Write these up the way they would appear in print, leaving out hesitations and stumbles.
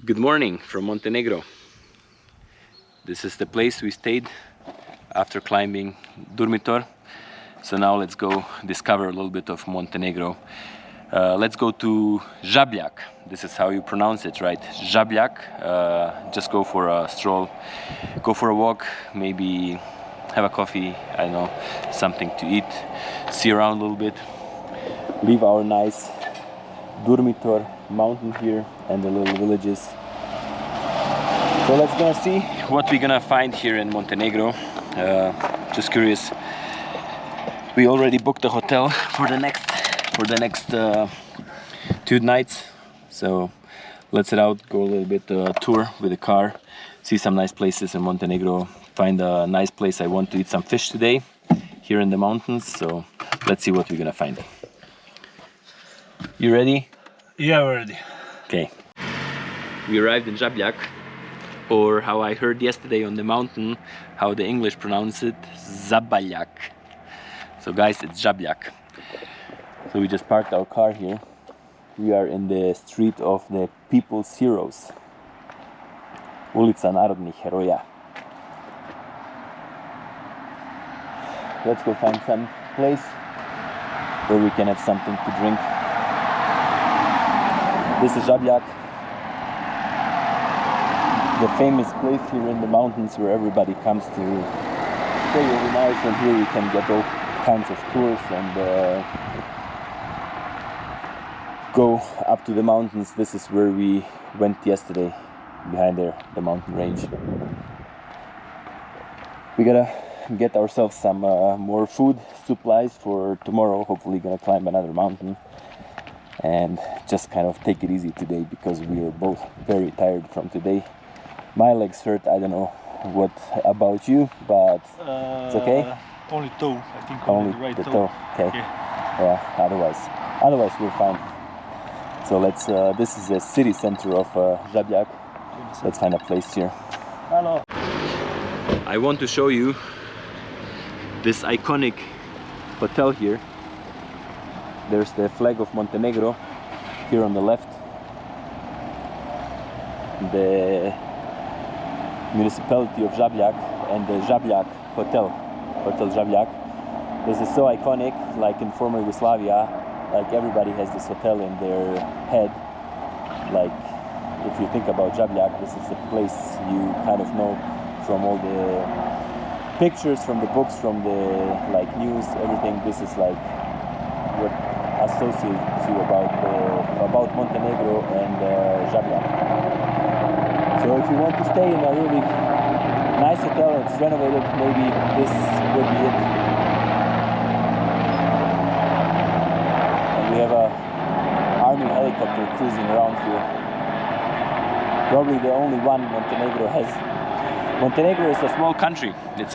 Good morning from Montenegro. This is the place we stayed after climbing Durmitor. So now let's go discover a little bit of Montenegro. Let's go to Žabljak. This is how you pronounce it, right? Žabljak. Just go for a stroll, go for a walk, maybe have a coffee, I don't know, something to eat, see around a little bit, leave our nice Durmitor mountain here and the little villages. So let's gonna see what we're gonna find here in Montenegro. Just curious. We already booked a hotel for the next 2 nights. So let's head out, go a little bit tour with the car, see some nice places in Montenegro, find a nice place. I want to eat some fish today here in the mountains. So let's see what we're gonna find. You ready? Yeah, we're ready. Okay. We arrived in Žabljak, or how I heard yesterday on the mountain, how the English pronounce it, Zabaljak. So guys, it's Žabljak. So we just parked our car here. We are in the street of the people's heroes. Ulica Narodnih Heroja. Let's go find some place where we can have something to drink. This is Žabljak, the famous place here in the mountains where everybody comes to stay overnight, and here you can get all kinds of tours and go up to the mountains. This is where we went yesterday, behind there, the mountain range. We gotta get ourselves some more food supplies for tomorrow. Hopefully gonna climb another mountain and just kind of take it easy today because we are both very tired from today. My legs hurt. I don't know what about you, but it's okay. Only toe, I think. Only the right the toe. toe. Okay. Yeah. Otherwise we're fine. So let's. This is the city center of Žabljak. Let's find a place here. Hello. I want to show you this iconic hotel here. There's the flag of Montenegro here on the left. The municipality of Žabljak and the Žabljak Hotel Žabljak. This is so iconic, like in former Yugoslavia, like everybody has this hotel in their head. Like if you think about Žabljak, this is the place you kind of know from all the pictures, from the books, from the like news, everything. This is like what associates you about Montenegro and Žabljak. So if you want to stay in a really nice hotel, it's renovated, maybe this would be it. And we have a army helicopter cruising around here. Probably the only one Montenegro has. Montenegro is a small country. It's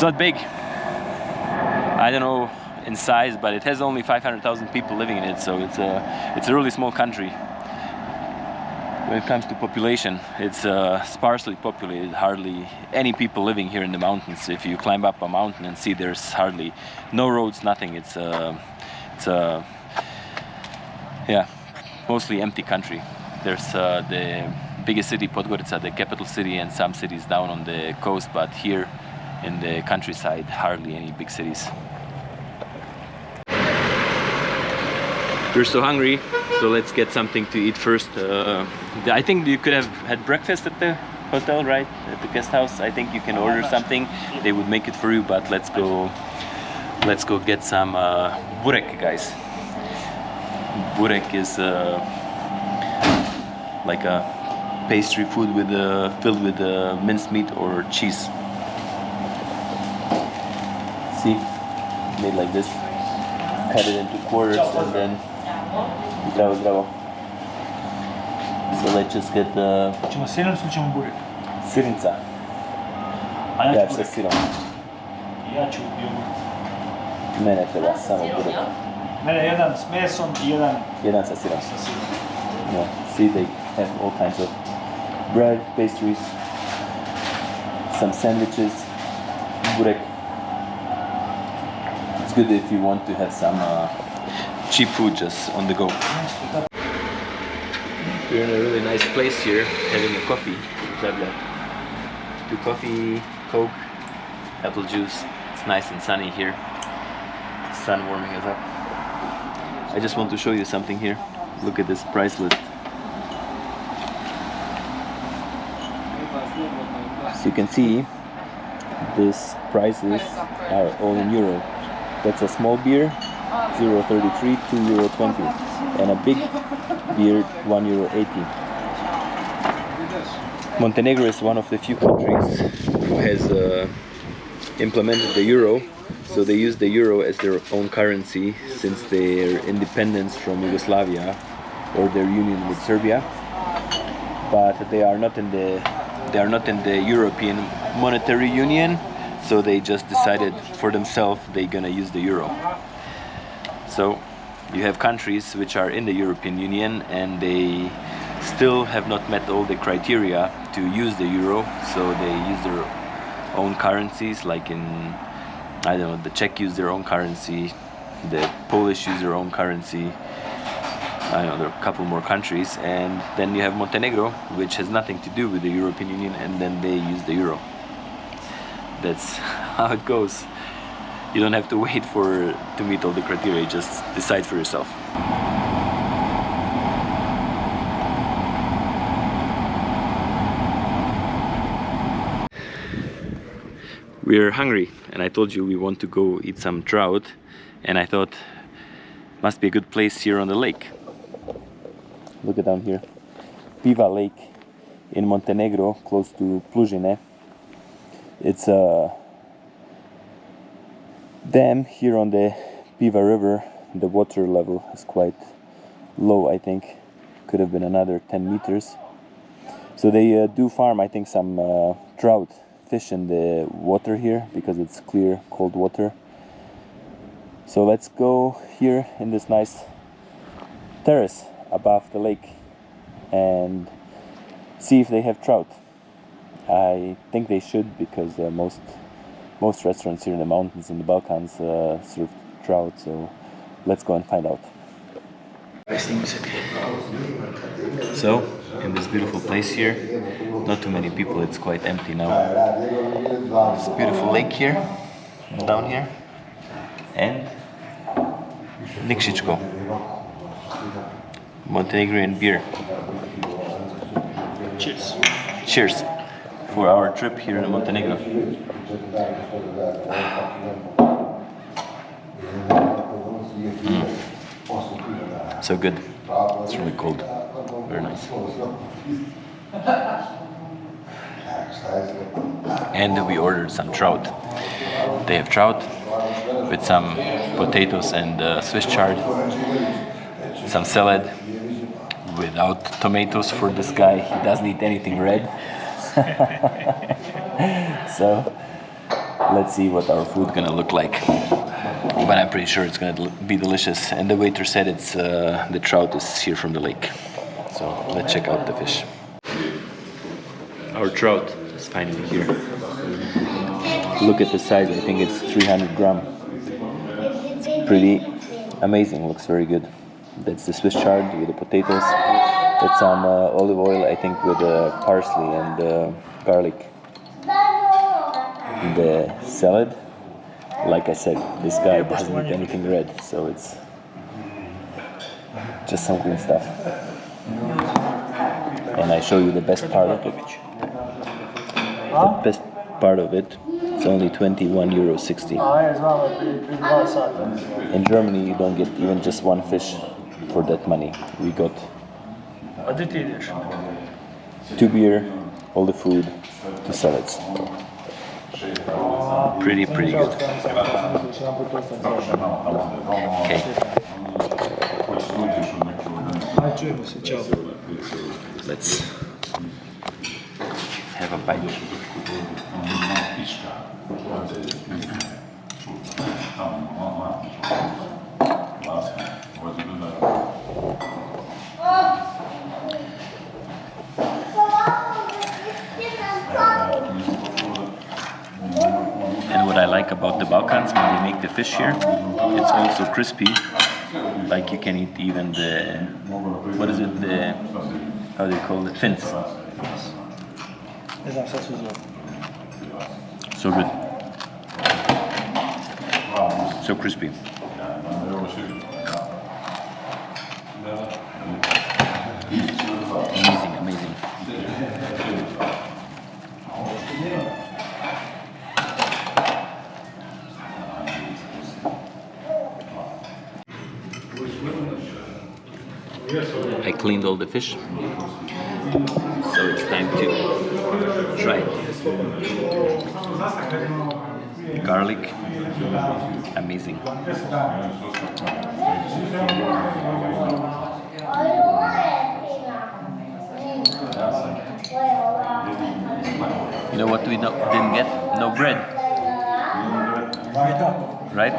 not big. I don't know in size, but it has only 500,000 people living in it, so it's a really small country. When it comes to population, it's sparsely populated, hardly any people living here in the mountains. If you climb up a mountain and see there's hardly no roads, nothing. It's mostly empty country. There's the biggest city, Podgorica, the capital city, and some cities down on the coast, but here in the countryside, hardly any big cities. We're so hungry, so let's get something to eat first. I think you could have had breakfast at the hotel, right? At the guest house. I think you can order something. They would make it for you, but let's go get some burek, guys. Burek is like a pastry food filled with minced meat or cheese. See, made like this. Cut it into quarters and then Zdravo. So let's just get the Ćemo sirnicu ili ćemo burek? sirnica. A Ja ja ću ću sa burek. sirom. Ja ću jogurt. Mene treba samo burek. Mene jedan s mesom i Jedan sa sirom. sa sirom. Yeah. See, they have all kinds of bread, pastries, some sandwiches, burek. It's good if you want to have some cheap food just on the go. We're in a really nice place here, having a coffee. Grab that. 2 coffee, Coke, apple juice. It's nice and sunny here. Sun warming us up. I just want to show you something here. Look at this price list. As you can see, these prices are all in euro. That's a small beer, €0.33, €2.20, and a big beer, €1.80. Montenegro is one of the few countries who has implemented the euro, so they use the euro as their own currency since their independence from Yugoslavia or their union with Serbia. But they are not in the European Monetary Union, so they just decided for themselves they're gonna use the euro. So you have countries which are in the European Union and they still have not met all the criteria to use the euro, so they use their own currencies, like in, I don't know, the Czech use their own currency, the Polish use their own currency, I know there are a couple more countries, and then you have Montenegro, which has nothing to do with the European Union, and then they use the euro. That's how it goes. You don't have to wait to meet all the criteria, you just decide for yourself. We're hungry, and I told you we want to go eat some trout, and I thought must be a good place here on the lake. Look at down here, Piva Lake in Montenegro, close to Plužine. It's a dam here on the Piva River. The water level is quite low, I think. Could have been another 10 meters. So they do farm, I think, some trout fish in the water here because it's clear, cold water. So let's go here in this nice terrace above the lake and see if they have trout. I think they should, because most restaurants here in the mountains in the Balkans serve trout, so let's go and find out. So, in this beautiful place here, not too many people, it's quite empty now. This beautiful lake here, down here, and Nikšićko, Montenegrin beer. Cheers. Cheers for our trip here in Montenegro. So good. It's really cold. Very nice. And we ordered some trout. They have trout with some potatoes and Swiss chard, some salad without tomatoes for this guy. He doesn't eat anything red. So let's see what our food gonna look like. But I'm pretty sure it's gonna be delicious. And the waiter said it's the trout is here from the lake. So let's check out the fish. Our trout is finally here. Look at the size. I think it's 300 gram. It's pretty amazing. Looks very good. That's the Swiss chard with the potatoes. That's some olive oil, I think, with parsley and garlic. The salad, like I said, this guy doesn't eat anything red, so it's just some green stuff. And I show you the best part of it. The best part of it, it's only €21.60. In Germany, you don't get even just one fish for that money. We got 2 beer, all the food, 2 salads. Pretty good. Okay. Let's have a bite. And what I like about the Balkans, when they make the fish here, it's also crispy. Like you can eat even the, what is it, the how do you call it? Fins. Ne znam šta se zove. So good. So crispy. Amazing, amazing. I cleaned all the fish, so it's time to try it. Garlic, amazing. You know what we didn't get? No bread. Right?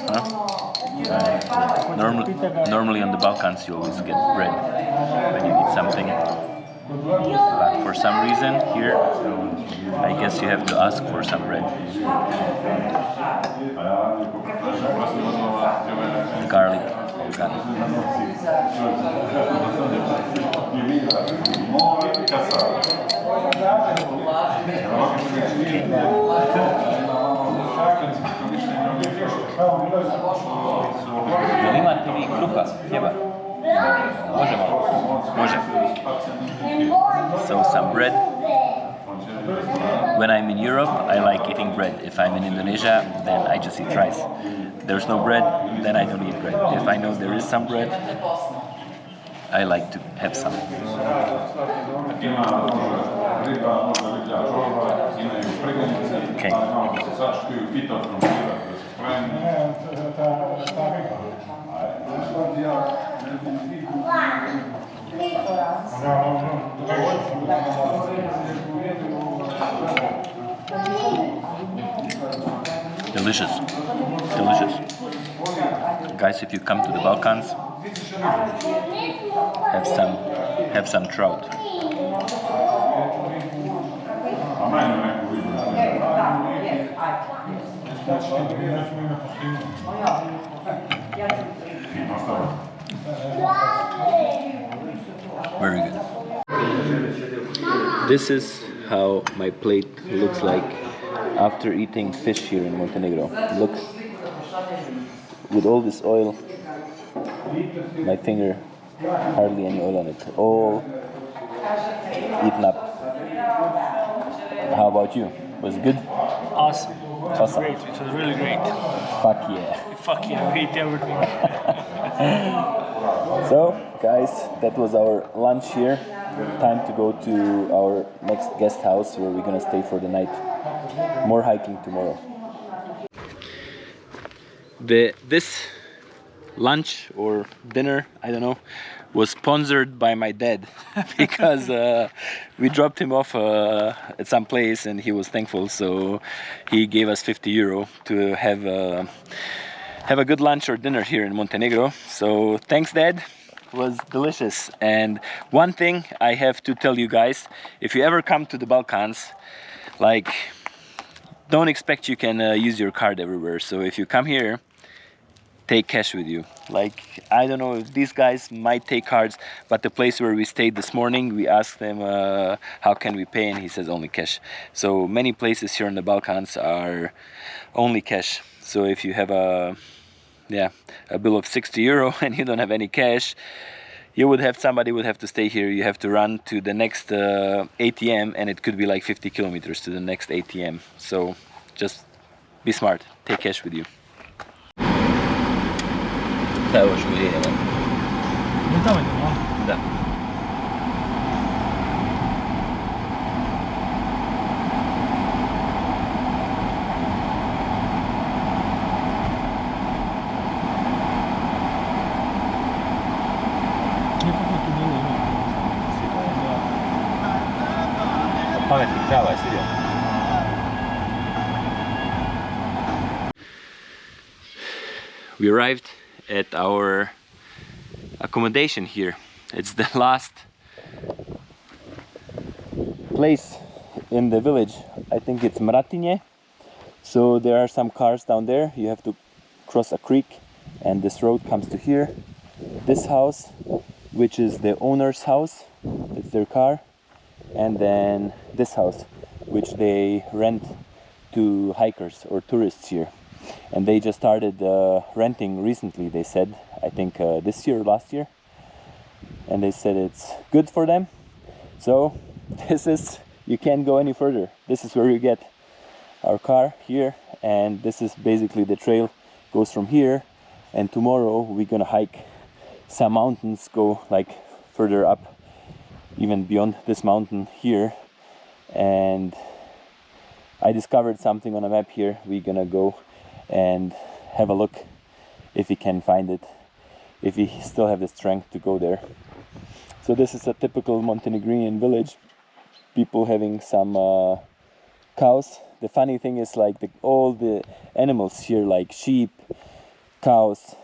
Huh? Normally on the Balkans you always get bread when you eat something. But for some reason here, I guess you have to ask for some bread. The garlic, organic. Jel imate vi kruha, hljeba? Može malo? Može. So some bread. When I'm in Europe, I like eating bread. If I'm in Indonesia, then I just eat rice. There's no bread, then I don't eat bread. If I know there is some bread, I like to have some. Okay. Delicious, delicious. Guys, if you come to the Balkans, have some trout. Very good. This is how my plate looks like after eating fish here in Montenegro. Look, with all this oil, my finger, hardly any oil on it. All eaten up. How about you? Was it good? Awesome. Awesome. Great. It was really great. Fuck yeah. Fuck yeah, we ate everything. So, guys, that was our lunch here. Time to go to our next guest house where we're gonna stay for the night. More hiking tomorrow. This lunch or dinner, I don't know, was sponsored by my dad because we dropped him off at some place and he was thankful, so he gave us €50 to have a good lunch or dinner here in Montenegro. So thanks, Dad. It was delicious. And one thing I have to tell you guys, if you ever come to the Balkans, like, don't expect you can use your card everywhere. So if you come here, take cash with you. Like, I don't know if these guys might take cards, but the place where we stayed this morning, we asked them how can we pay, and he says only cash. So many places here in the Balkans are only cash. So if you have a bill of €60 and you don't have any cash, somebody would have to stay here. You have to run to the next ATM, and it could be like 50 kilometers to the next ATM. So just be smart, take cash with you. Evo što je, Ne tamo idemo, a? da. Pametni krava je svidio. We arrived at our accommodation here. It's the last place in the village. I think it's Mratinje. So there are some cars down there. You have to cross a creek and this road comes to here. This house which is the owner's house, it's their car, and then this house, which they rent to hikers or tourists here. And they just started renting recently, they said, I think this year or last year. And they said it's good for them. So this is, you can't go any further. This is where you get our car here, and this is basically the trail goes from here, and tomorrow we're gonna hike some mountains, go like further up, even beyond this mountain here. And I discovered something on a map here. We're gonna go and have a look if we can find it, if we still have the strength to go there. So this is a typical Montenegrin village, people having some cows. The funny thing is like all the animals here, like sheep, cows,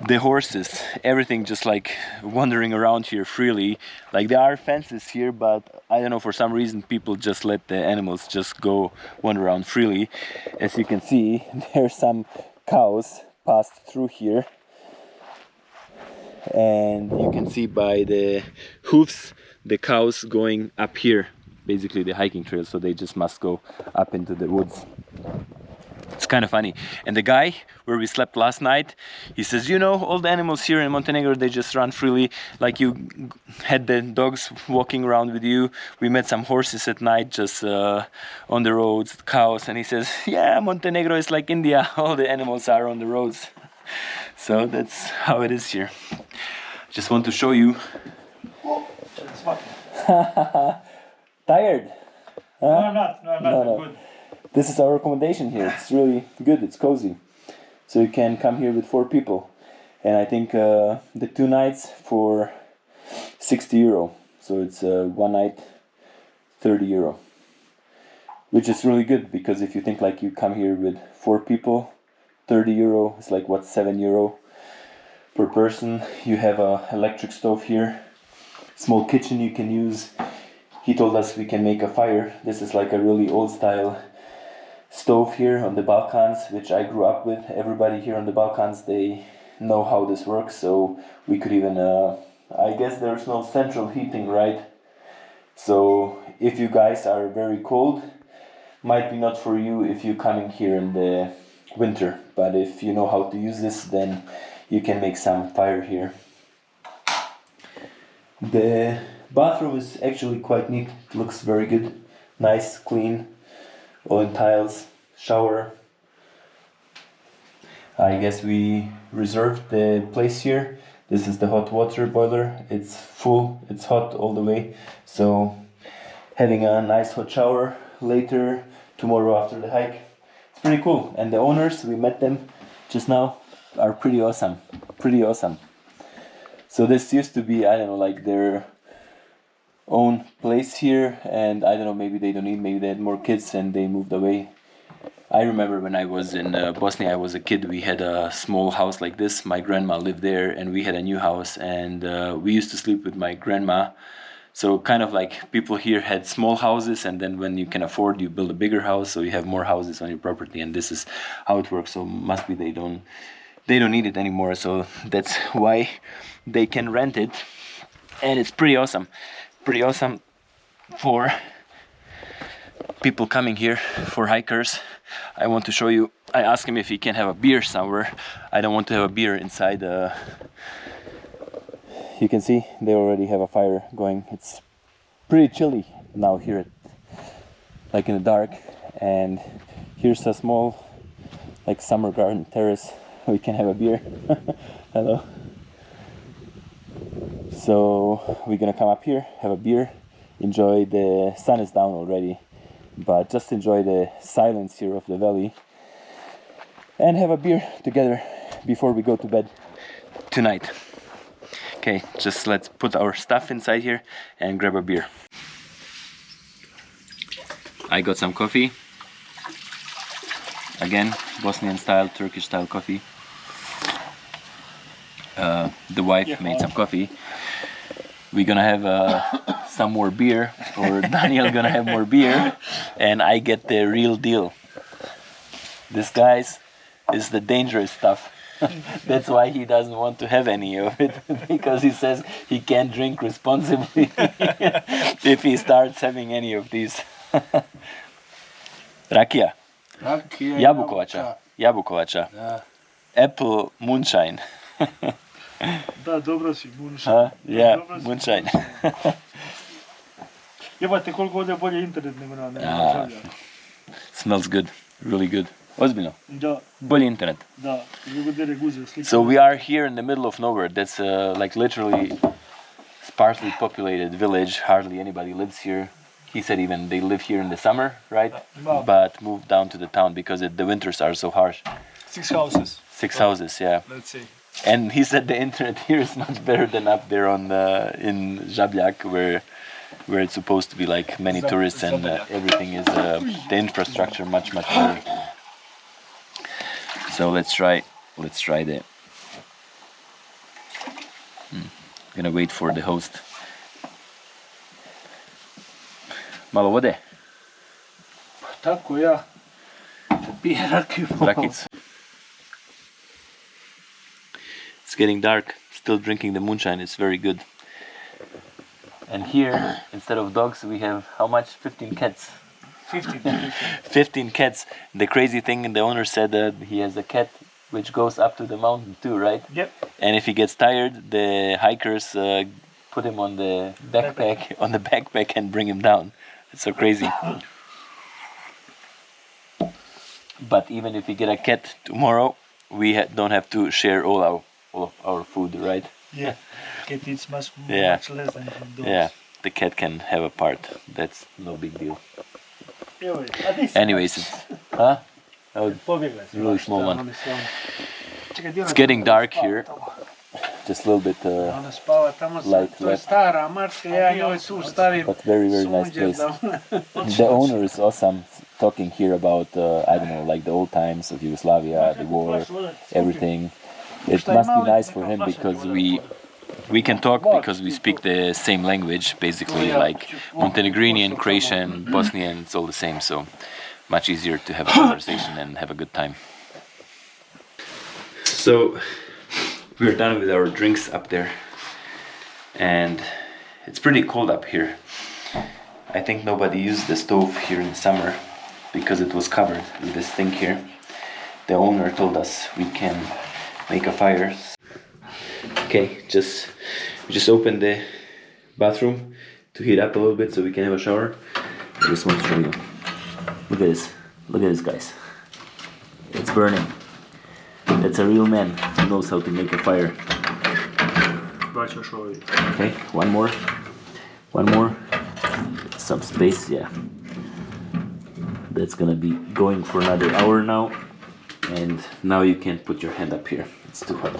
the horses, everything just like wandering around here freely. Like there are fences here, but I don't know, for some reason people just let the animals just go wander around freely. As you can see, there's some cows passed through here, and you can see by the hoofs the cows going up here, basically the hiking trail, so they just must go up into the woods. It's kind of funny. And the guy where we slept last night, he says, you know, all the animals here in Montenegro, they just run freely. Like you had the dogs walking around with you. We met some horses at night just on the roads, cows. And he says, yeah, Montenegro is like India. All the animals are on the roads. So that's how it is here. Just want to show you. Tired? Huh? No, I'm not. No, I'm not. No. I'm good. This is our accommodation here. It's really good. It's cozy. So you can come here with 4 people. And I think the 2 nights for 60 euro. So it's 1 night 30 euro. Which is really good, because if you think like you come here with 4 people, 30 euro is like what, 7 euro per person. You have a electric stove here. Small kitchen you can use. He told us we can make a fire. This is like a really old style stove here on the Balkans, which I grew up with. Everybody here on the Balkans, they know how this works, so we could even I guess there's no central heating, right? So if you guys are very cold, might be not for you if you're coming here in the winter, but if you know how to use this, then you can make some fire here. The bathroom is actually quite neat. It looks very good, nice, clean, all in tiles, shower. I guess we reserved the place here. This is the hot water boiler. It's full, it's hot all the way. So having a nice hot shower later, tomorrow after the hike. It's pretty cool. And the owners, we met them just now, are pretty awesome. Pretty awesome. So this used to be, I don't know, like their own place here, and I don't know, maybe they don't need, maybe they had more kids and they moved away. I remember when I was in Bosnia, I was a kid, we had a small house like this. My grandma lived there, and we had a new house, and we used to sleep with my grandma. So kind of like people here had small houses, and then when you can afford, you build a bigger house, so you have more houses on your property, and this is how it works. So must be they don't need it anymore, so that's why they can rent it. And it's pretty awesome for people coming here, for hikers. I want to show you, I asked him if he can have a beer somewhere. I don't want to have a beer inside. You can see they already have a fire going. It's pretty chilly now here, like in the dark. And here's a small like summer garden terrace. We can have a beer. Hello. So we're gonna come up here, have a beer, enjoy. The sun is down already, but just enjoy the silence here of the valley and have a beer together before we go to bed tonight. Okay, just let's put our stuff inside here and grab a beer. I got some coffee. Again, Bosnian style, Turkish style coffee. The wife made some coffee. We're gonna have some more beer, or Daniel gonna have more beer, and I get the real deal. This, guys, is the dangerous stuff. That's why he doesn't want to have any of it, because he says he can't drink responsibly if he starts having any of these. Rakija, jabukovača, Da. apple moonshine. Da, dobro si, Bunša. Huh? Yeah, Dobro si, moonshine. Jebate koliko ovdje bolje internet nego na Ah. Žavlja. Smells good, really good. Ozbiljno, Da, bolji internet. da, ljugodere guze slike. So we are here in the middle of nowhere. That's like literally sparsely populated village. Hardly anybody lives here. He said even they live here in the summer, right? Wow. But moved down to the town because the winters are so harsh. 6 houses, 6 houses, yeah. let's say. And he said the internet here is much better than up there on in Žabljak, where it's supposed to be like many tourists and everything is the infrastructure much better. So let's try that. Gonna wait for the host. Malo vode, Tako ja. Pije rakiju. rakic. It's getting dark. Still drinking the moonshine. It's very good. And here, instead of dogs, we have how much? 15 cats. 15. 15 cats. The crazy thing, the owner said that he has a cat which goes up to the mountain too, right? Yep. And if he gets tired, the hikers put him on the backpack and bring him down. It's so crazy. But even if we get a cat tomorrow, we don't have to share all of our food, right? Yeah. Cat eats much Yeah. less than dogs. Yeah, the cat can have a part. That's no big deal. Evo je, a di si? Anyways, it's huh? Oh, Pobjegla si. really small one. Ona se on- Čekaj, di ona It's getting tamo dark spava here. tamo? Just a little bit, Ona spava tamo, light to je left. stara mačka, ja njoj tu stavim but very nice sunđer place. da The owner is awesome, talking here about I don't know, like the old times of Yugoslavia, the war, everything. It must be nice for him because we can talk because we speak the same language, basically like Montenegrinian, Croatian, Bosnian. It's all the same, so much easier to have a conversation and have a good time. So we're done with our drinks up there, and it's pretty cold up here. I think nobody used the stove here in summer because it was covered with this thing here. The owner told us we can make a fire. Okay, we just opened the bathroom to heat up a little bit so we can have a shower. I just want to show you. Look at this, guys. It's burning. That's a real man who knows how to make a fire. Baćaš ovaj. Okay, one more. Some space, yeah. That's gonna be going for another hour now. And now you can put your hand up here. It's too hot.